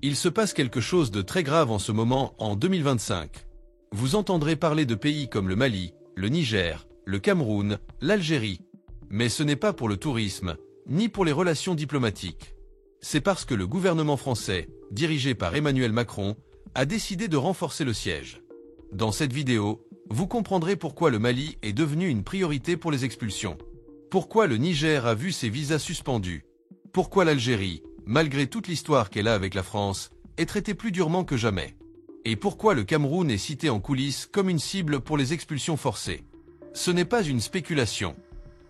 Il se passe quelque chose de très grave en ce moment, en 2025. Vous entendrez parler de pays comme le Mali, le Niger, le Cameroun, l'Algérie. Mais ce n'est pas pour le tourisme, ni pour les relations diplomatiques. C'est parce que le gouvernement français, dirigé par Emmanuel Macron, a décidé de renforcer le siège. Dans cette vidéo, vous comprendrez pourquoi le Mali est devenu une priorité pour les expulsions. Pourquoi le Niger a vu ses visas suspendus. Pourquoi l'Algérie, malgré toute l'histoire qu'elle a avec la France, est traitée plus durement que jamais. Et pourquoi le Cameroun est cité en coulisses comme une cible pour les expulsions forcées. Ce n'est pas une spéculation.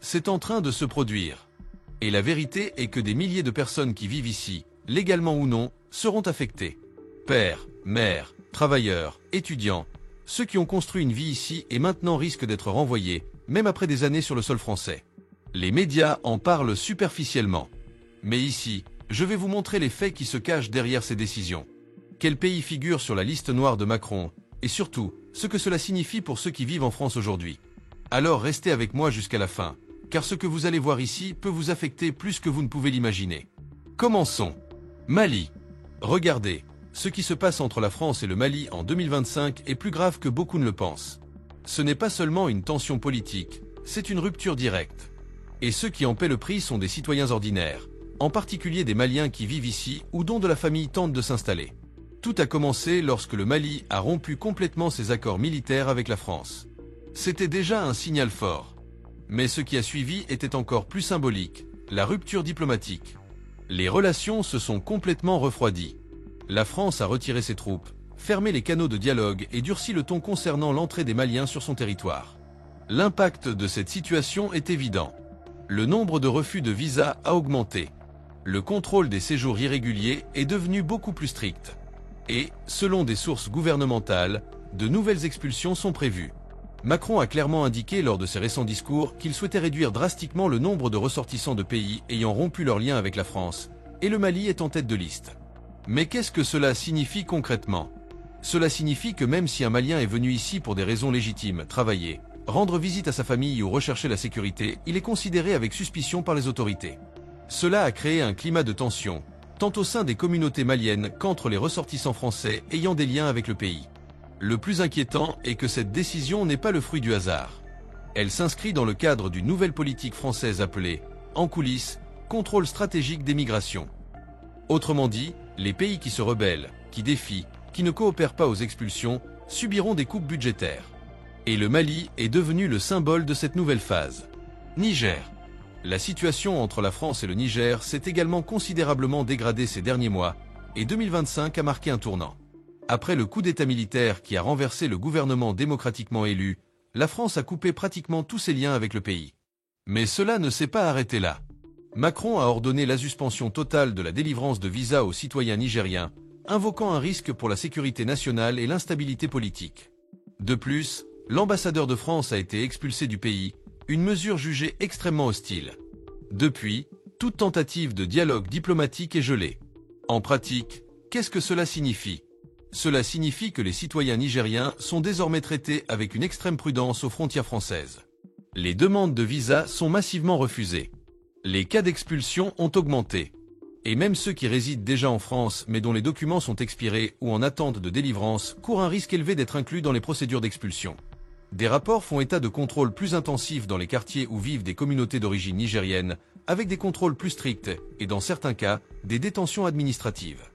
C'est en train de se produire. Et la vérité est que des milliers de personnes qui vivent ici, légalement ou non, seront affectées. Pères, mères, travailleurs, étudiants, ceux qui ont construit une vie ici et maintenant risquent d'être renvoyés, même après des années sur le sol français. Les médias en parlent superficiellement. Mais ici, je vais vous montrer les faits qui se cachent derrière ces décisions. Quel pays figure sur la liste noire de Macron, et surtout, ce que cela signifie pour ceux qui vivent en France aujourd'hui. Alors restez avec moi jusqu'à la fin, car ce que vous allez voir ici peut vous affecter plus que vous ne pouvez l'imaginer. Commençons. Mali. Regardez, ce qui se passe entre la France et le Mali en 2025 est plus grave que beaucoup ne le pensent. Ce n'est pas seulement une tension politique, c'est une rupture directe. Et ceux qui en paient le prix sont des citoyens ordinaires, en particulier des Maliens qui vivent ici ou dont de la famille tente de s'installer. Tout a commencé lorsque le Mali a rompu complètement ses accords militaires avec la France. C'était déjà un signal fort. Mais ce qui a suivi était encore plus symbolique, la rupture diplomatique. Les relations se sont complètement refroidies. La France a retiré ses troupes, fermé les canaux de dialogue et durci le ton concernant l'entrée des Maliens sur son territoire. L'impact de cette situation est évident. Le nombre de refus de visa a augmenté. Le contrôle des séjours irréguliers est devenu beaucoup plus strict. Et, selon des sources gouvernementales, de nouvelles expulsions sont prévues. Macron a clairement indiqué lors de ses récents discours qu'il souhaitait réduire drastiquement le nombre de ressortissants de pays ayant rompu leurs liens avec la France, et le Mali est en tête de liste. Mais qu'est-ce que cela signifie concrètement? Cela signifie que même si un Malien est venu ici pour des raisons légitimes, travailler, rendre visite à sa famille ou rechercher la sécurité, il est considéré avec suspicion par les autorités. Cela a créé un climat de tension, tant au sein des communautés maliennes qu'entre les ressortissants français ayant des liens avec le pays. Le plus inquiétant est que cette décision n'est pas le fruit du hasard. Elle s'inscrit dans le cadre d'une nouvelle politique française appelée, en coulisses, contrôle stratégique des migrations. Autrement dit, les pays qui se rebellent, qui défient, qui ne coopèrent pas aux expulsions, subiront des coupes budgétaires. Et le Mali est devenu le symbole de cette nouvelle phase. Niger. La situation entre la France et le Niger s'est également considérablement dégradée ces derniers mois, et 2025 a marqué un tournant. Après le coup d'État militaire qui a renversé le gouvernement démocratiquement élu, la France a coupé pratiquement tous ses liens avec le pays. Mais cela ne s'est pas arrêté là. Macron a ordonné la suspension totale de la délivrance de visas aux citoyens nigériens, invoquant un risque pour la sécurité nationale et l'instabilité politique. De plus, l'ambassadeur de France a été expulsé du pays, une mesure jugée extrêmement hostile. Depuis, toute tentative de dialogue diplomatique est gelée. En pratique, qu'est-ce que cela signifie? Cela signifie que les citoyens nigériens sont désormais traités avec une extrême prudence aux frontières françaises. Les demandes de visa sont massivement refusées. Les cas d'expulsion ont augmenté. Et même ceux qui résident déjà en France mais dont les documents sont expirés ou en attente de délivrance courent un risque élevé d'être inclus dans les procédures d'expulsion. Des rapports font état de contrôles plus intensifs dans les quartiers où vivent des communautés d'origine nigérienne, avec des contrôles plus stricts et dans certains cas, des détentions administratives.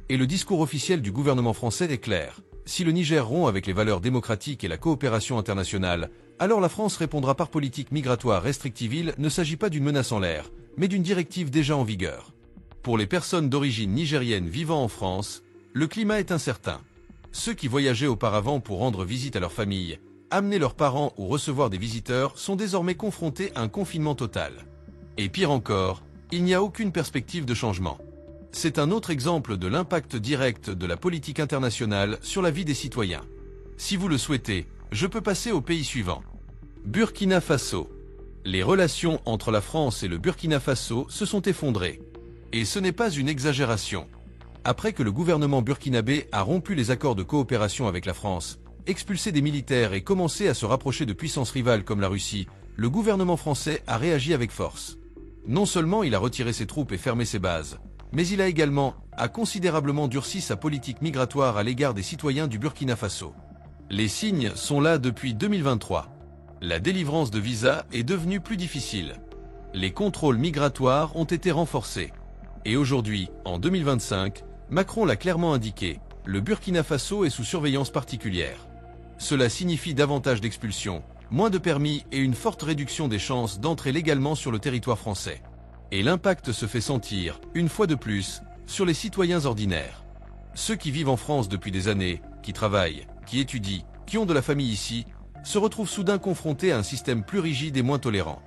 Et le discours officiel du gouvernement français est clair. Si le Niger rompt avec les valeurs démocratiques et la coopération internationale, alors la France répondra par politique migratoire restrictive. Il ne s'agit pas d'une menace en l'air, mais d'une directive déjà en vigueur. Pour les personnes d'origine nigérienne vivant en France, le climat est incertain. Ceux qui voyageaient auparavant pour rendre visite à leur famille, amener leurs parents ou recevoir des visiteurs sont désormais confrontés à un confinement total. Et pire encore, il n'y a aucune perspective de changement. C'est un autre exemple de l'impact direct de la politique internationale sur la vie des citoyens. Si vous le souhaitez, je peux passer au pays suivant. Burkina Faso. Les relations entre la France et le Burkina Faso se sont effondrées. Et ce n'est pas une exagération. Après que le gouvernement burkinabé a rompu les accords de coopération avec la France, expulsé des militaires et commencé à se rapprocher de puissances rivales comme la Russie, le gouvernement français a réagi avec force. Non seulement il a retiré ses troupes et fermé ses bases, mais il a également considérablement durci sa politique migratoire à l'égard des citoyens du Burkina Faso. Les signes sont là depuis 2023. La délivrance de visas est devenue plus difficile. Les contrôles migratoires ont été renforcés. Et aujourd'hui, en 2025, Macron l'a clairement indiqué, le Burkina Faso est sous surveillance particulière. Cela signifie davantage d'expulsions, moins de permis et une forte réduction des chances d'entrer légalement sur le territoire français. Et l'impact se fait sentir, une fois de plus, sur les citoyens ordinaires. Ceux qui vivent en France depuis des années, qui travaillent, qui étudient, qui ont de la famille ici, se retrouvent soudain confrontés à un système plus rigide et moins tolérant.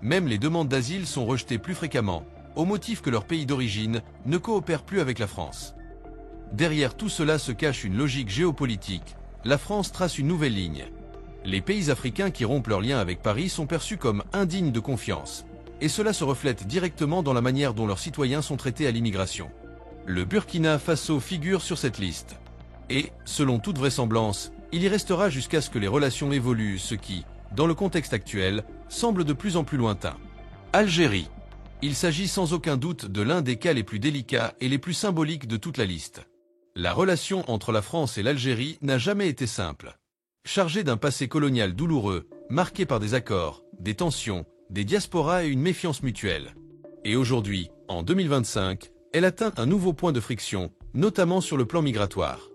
Même les demandes d'asile sont rejetées plus fréquemment, au motif que leur pays d'origine ne coopère plus avec la France. Derrière tout cela se cache une logique géopolitique. La France trace une nouvelle ligne. Les pays africains qui rompent leurs liens avec Paris sont perçus comme indignes de confiance. Et cela se reflète directement dans la manière dont leurs citoyens sont traités à l'immigration. Le Burkina Faso figure sur cette liste. Et, selon toute vraisemblance, il y restera jusqu'à ce que les relations évoluent, ce qui, dans le contexte actuel, semble de plus en plus lointain. Algérie. Il s'agit sans aucun doute de l'un des cas les plus délicats et les plus symboliques de toute la liste. La relation entre la France et l'Algérie n'a jamais été simple. Chargée d'un passé colonial douloureux, marqué par des accords, des tensions, des diasporas et une méfiance mutuelle. Et aujourd'hui, en 2025, elle atteint un nouveau point de friction, notamment sur le plan migratoire.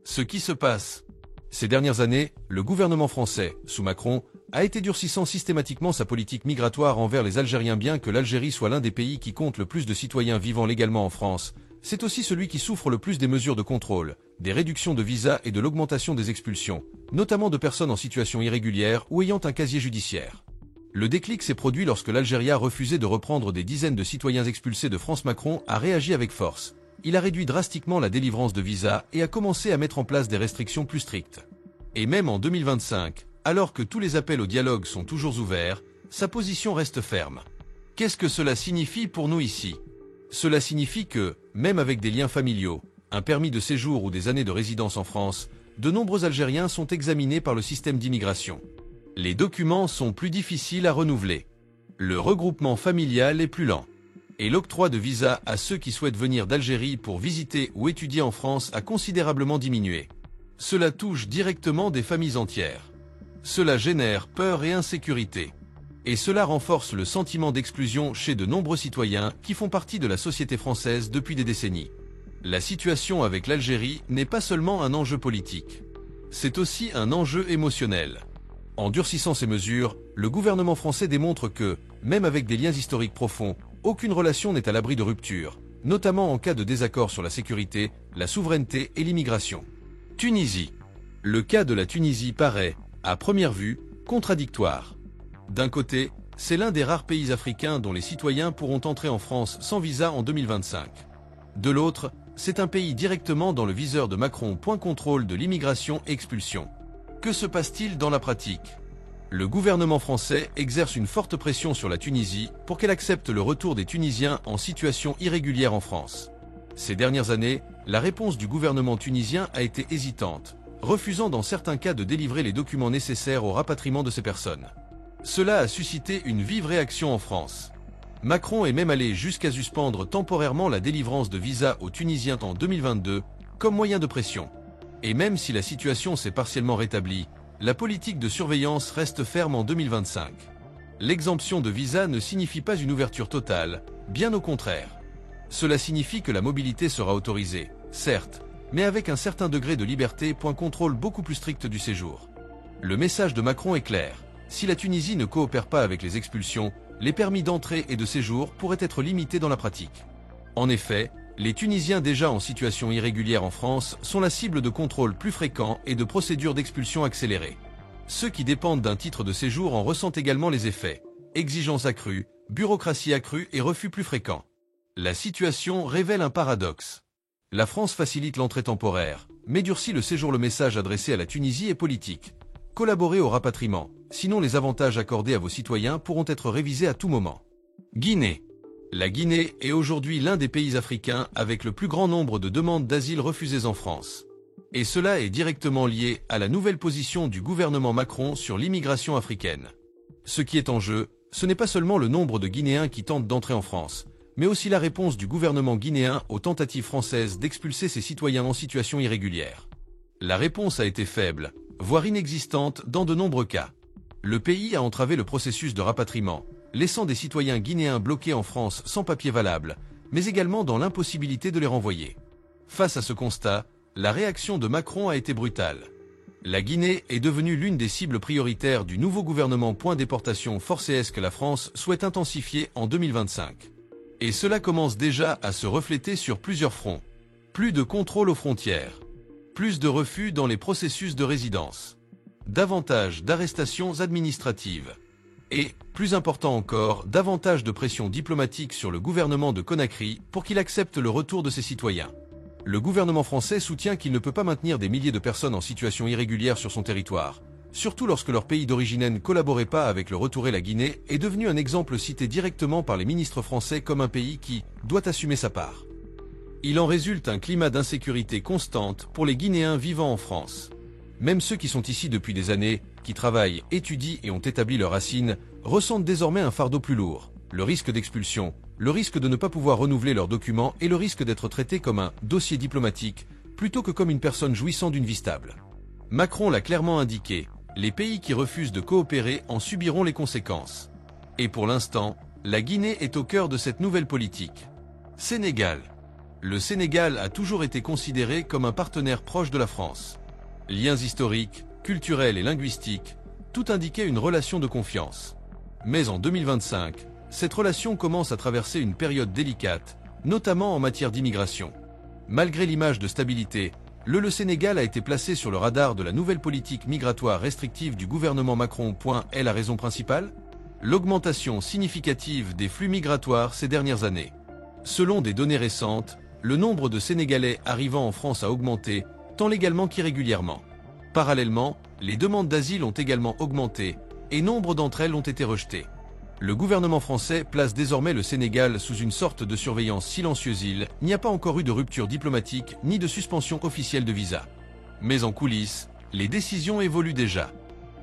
Ce qui se passe. Ces dernières années, le gouvernement français, sous Macron, a été durcissant systématiquement sa politique migratoire envers les Algériens. Bien que l'Algérie soit l'un des pays qui compte le plus de citoyens vivant légalement en France, c'est aussi celui qui souffre le plus des mesures de contrôle, des réductions de visas et de l'augmentation des expulsions, notamment de personnes en situation irrégulière ou ayant un casier judiciaire. Le déclic s'est produit lorsque l'Algérie a refusé de reprendre des dizaines de citoyens expulsés de France. Macron a réagi avec force. Il a réduit drastiquement la délivrance de visas et a commencé à mettre en place des restrictions plus strictes. Et même en 2025, alors que tous les appels au dialogue sont toujours ouverts, sa position reste ferme. Qu'est-ce que cela signifie pour nous ici? Cela signifie que, même avec des liens familiaux, un permis de séjour ou des années de résidence en France, de nombreux Algériens sont examinés par le système d'immigration. Les documents sont plus difficiles à renouveler. Le regroupement familial est plus lent. Et l'octroi de visas à ceux qui souhaitent venir d'Algérie pour visiter ou étudier en France a considérablement diminué. Cela touche directement des familles entières. Cela génère peur et insécurité. Et cela renforce le sentiment d'exclusion chez de nombreux citoyens qui font partie de la société française depuis des décennies. La situation avec l'Algérie n'est pas seulement un enjeu politique. C'est aussi un enjeu émotionnel. En durcissant ces mesures, le gouvernement français démontre que, même avec des liens historiques profonds, aucune relation n'est à l'abri de rupture, notamment en cas de désaccord sur la sécurité, la souveraineté et l'immigration. Tunisie. Le cas de la Tunisie paraît, à première vue, contradictoire. D'un côté, c'est l'un des rares pays africains dont les citoyens pourront entrer en France sans visa en 2025. De l'autre, c'est un pays directement dans le viseur de Macron. Contrôle de l'immigration et expulsion. Que se passe-t-il dans la pratique? Le gouvernement français exerce une forte pression sur la Tunisie pour qu'elle accepte le retour des Tunisiens en situation irrégulière en France. Ces dernières années, la réponse du gouvernement tunisien a été hésitante, refusant dans certains cas de délivrer les documents nécessaires au rapatriement de ces personnes. Cela a suscité une vive réaction en France. Macron est même allé jusqu'à suspendre temporairement la délivrance de visas aux Tunisiens en 2022, comme moyen de pression. Et même si la situation s'est partiellement rétablie, la politique de surveillance reste ferme en 2025. L'exemption de visa ne signifie pas une ouverture totale, bien au contraire. Cela signifie que la mobilité sera autorisée, certes, mais avec un certain degré de liberté. Contrôle beaucoup plus strict du séjour. Le message de Macron est clair. Si la Tunisie ne coopère pas avec les expulsions, les permis d'entrée et de séjour pourraient être limités dans la pratique. En effet, les Tunisiens déjà en situation irrégulière en France sont la cible de contrôles plus fréquents et de procédures d'expulsion accélérées. Ceux qui dépendent d'un titre de séjour en ressentent également les effets. Exigences accrues, bureaucratie accrue et refus plus fréquents. La situation révèle un paradoxe. La France facilite l'entrée temporaire, mais durcit le séjour. Le message adressé à la Tunisie est politique. Collaborez au rapatriement, sinon les avantages accordés à vos citoyens pourront être révisés à tout moment. Guinée. La Guinée est aujourd'hui l'un des pays africains avec le plus grand nombre de demandes d'asile refusées en France. Et cela est directement lié à la nouvelle position du gouvernement Macron sur l'immigration africaine. Ce qui est en jeu, ce n'est pas seulement le nombre de Guinéens qui tentent d'entrer en France, mais aussi la réponse du gouvernement guinéen aux tentatives françaises d'expulser ses citoyens en situation irrégulière. La réponse a été faible, voire inexistante dans de nombreux cas. Le pays a entravé le processus de rapatriement, laissant des citoyens guinéens bloqués en France sans papier valable, mais également dans l'impossibilité de les renvoyer. Face à ce constat, la réaction de Macron a été brutale. La Guinée est devenue l'une des cibles prioritaires du nouveau gouvernement. Déportation forcée que la France souhaite intensifier en 2025. Et cela commence déjà à se refléter sur plusieurs fronts. Plus de contrôle aux frontières. Plus de refus dans les processus de résidence. Davantage d'arrestations administratives. Et, plus important encore, davantage de pression diplomatique sur le gouvernement de Conakry pour qu'il accepte le retour de ses citoyens. Le gouvernement français soutient qu'il ne peut pas maintenir des milliers de personnes en situation irrégulière sur son territoire, surtout lorsque leur pays d'origine ne collaborait pas avec le retour. Et la Guinée est devenue un exemple cité directement par les ministres français comme un pays qui doit assumer sa part. Il en résulte un climat d'insécurité constante pour les Guinéens vivant en France. Même ceux qui sont ici depuis des années, qui travaillent, étudient et ont établi leurs racines, ressentent désormais un fardeau plus lourd, le risque d'expulsion, le risque de ne pas pouvoir renouveler leurs documents et le risque d'être traités comme un dossier diplomatique, plutôt que comme une personne jouissant d'une vie stable. Macron l'a clairement indiqué, les pays qui refusent de coopérer en subiront les conséquences. Et pour l'instant, la Guinée est au cœur de cette nouvelle politique. Sénégal. Le Sénégal a toujours été considéré comme un partenaire proche de la France. Liens historiques, culturels et linguistiques, tout indiquait une relation de confiance. Mais en 2025, cette relation commence à traverser une période délicate, notamment en matière d'immigration. Malgré l'image de stabilité, le Sénégal a été placé sur le radar de la nouvelle politique migratoire restrictive du gouvernement Macron. Est la raison principale ? L'augmentation significative des flux migratoires ces dernières années. Selon des données récentes, le nombre de Sénégalais arrivant en France a augmenté, tant légalement qu'irrégulièrement. Parallèlement, les demandes d'asile ont également augmenté, et nombre d'entre elles ont été rejetées. Le gouvernement français place désormais le Sénégal sous une sorte de surveillance silencieuse. Il n'y a pas encore eu de rupture diplomatique ni de suspension officielle de visa. Mais en coulisses, les décisions évoluent déjà.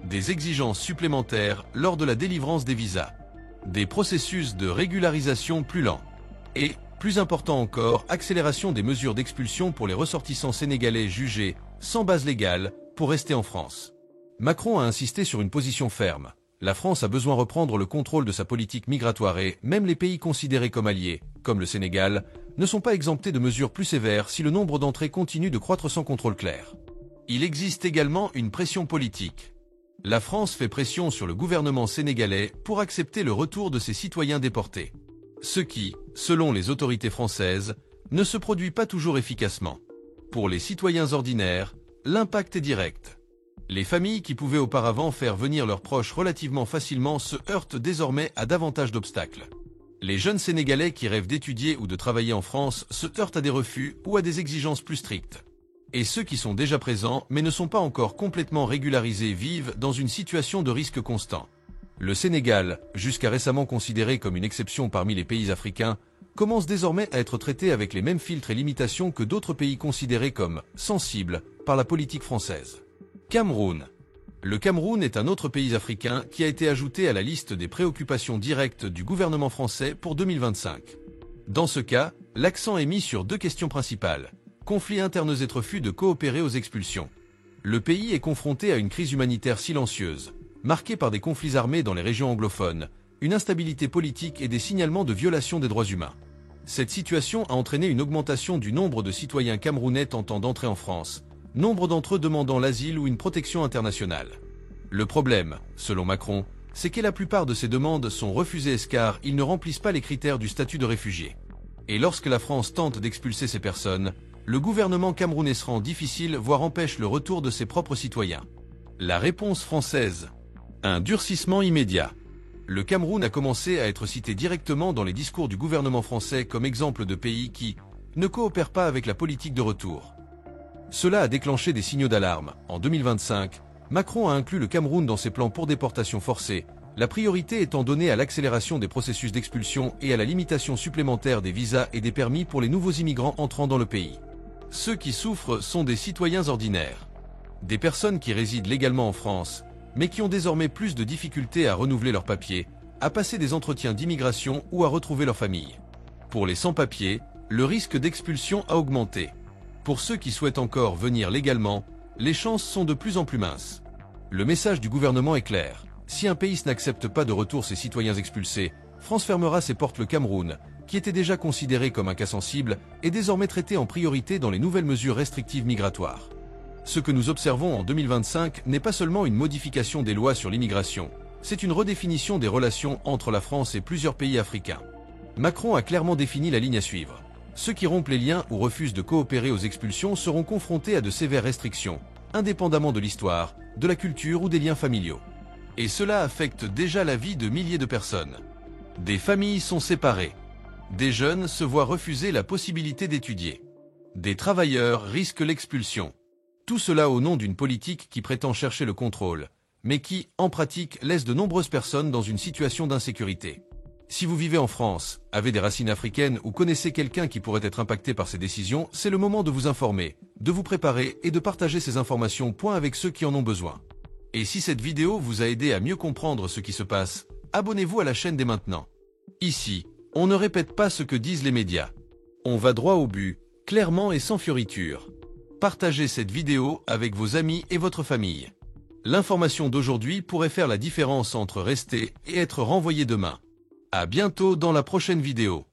Des exigences supplémentaires lors de la délivrance des visas. Des processus de régularisation plus lents. Et, plus important encore, accélération des mesures d'expulsion pour les ressortissants sénégalais jugés, sans base légale, pour rester en France. Macron a insisté sur une position ferme. La France a besoin de reprendre le contrôle de sa politique migratoire et même les pays considérés comme alliés, comme le Sénégal, ne sont pas exemptés de mesures plus sévères si le nombre d'entrées continue de croître sans contrôle clair. Il existe également une pression politique. La France fait pression sur le gouvernement sénégalais pour accepter le retour de ses citoyens déportés. Ce qui, selon les autorités françaises, ne se produit pas toujours efficacement. Pour les citoyens ordinaires, l'impact est direct. Les familles qui pouvaient auparavant faire venir leurs proches relativement facilement se heurtent désormais à davantage d'obstacles. Les jeunes Sénégalais qui rêvent d'étudier ou de travailler en France se heurtent à des refus ou à des exigences plus strictes. Et ceux qui sont déjà présents mais ne sont pas encore complètement régularisés vivent dans une situation de risque constant. Le Sénégal, jusqu'à récemment considéré comme une exception parmi les pays africains, commence désormais à être traité avec les mêmes filtres et limitations que d'autres pays considérés comme sensibles par la politique française. Cameroun. Le Cameroun est un autre pays africain qui a été ajouté à la liste des préoccupations directes du gouvernement français pour 2025. Dans ce cas, l'accent est mis sur deux questions principales. Conflits internes et refus de coopérer aux expulsions. Le pays est confronté à une crise humanitaire silencieuse, marquée par des conflits armés dans les régions anglophones, une instabilité politique et des signalements de violation des droits humains. Cette situation a entraîné une augmentation du nombre de citoyens camerounais tentant d'entrer en France, nombre d'entre eux demandant l'asile ou une protection internationale. Le problème, selon Macron, c'est que la plupart de ces demandes sont refusées car ils ne remplissent pas les critères du statut de réfugié. Et lorsque la France tente d'expulser ces personnes, le gouvernement camerounais se rend difficile voire empêche le retour de ses propres citoyens. La réponse française. Un durcissement immédiat. Le Cameroun a commencé à être cité directement dans les discours du gouvernement français comme exemple de pays qui ne coopèrent pas avec la politique de retour. Cela a déclenché des signaux d'alarme. En 2025, Macron a inclus le Cameroun dans ses plans pour déportation forcée, la priorité étant donnée à l'accélération des processus d'expulsion et à la limitation supplémentaire des visas et des permis pour les nouveaux immigrants entrant dans le pays. Ceux qui souffrent sont des citoyens ordinaires. Des personnes qui résident légalement en France, mais qui ont désormais plus de difficultés à renouveler leurs papiers, à passer des entretiens d'immigration ou à retrouver leur famille. Pour les sans-papiers, le risque d'expulsion a augmenté. Pour ceux qui souhaitent encore venir légalement, les chances sont de plus en plus minces. Le message du gouvernement est clair. Si un pays n'accepte pas de retour ses citoyens expulsés, France fermera ses portes. Le Cameroun, qui était déjà considéré comme un cas sensible, est désormais traité en priorité dans les nouvelles mesures restrictives migratoires. Ce que nous observons en 2025 n'est pas seulement une modification des lois sur l'immigration, c'est une redéfinition des relations entre la France et plusieurs pays africains. Macron a clairement défini la ligne à suivre. Ceux qui rompent les liens ou refusent de coopérer aux expulsions seront confrontés à de sévères restrictions, indépendamment de l'histoire, de la culture ou des liens familiaux. Et cela affecte déjà la vie de milliers de personnes. Des familles sont séparées. Des jeunes se voient refuser la possibilité d'étudier. Des travailleurs risquent l'expulsion. Tout cela au nom d'une politique qui prétend chercher le contrôle, mais qui, en pratique, laisse de nombreuses personnes dans une situation d'insécurité. Si vous vivez en France, avez des racines africaines ou connaissez quelqu'un qui pourrait être impacté par ces décisions, c'est le moment de vous informer, de vous préparer et de partager ces informations avec ceux qui en ont besoin. Et si cette vidéo vous a aidé à mieux comprendre ce qui se passe, abonnez-vous à la chaîne dès maintenant. Ici, on ne répète pas ce que disent les médias. On va droit au but, clairement et sans fioriture. Partagez cette vidéo avec vos amis et votre famille. L'information d'aujourd'hui pourrait faire la différence entre rester et être renvoyé demain. À bientôt dans la prochaine vidéo.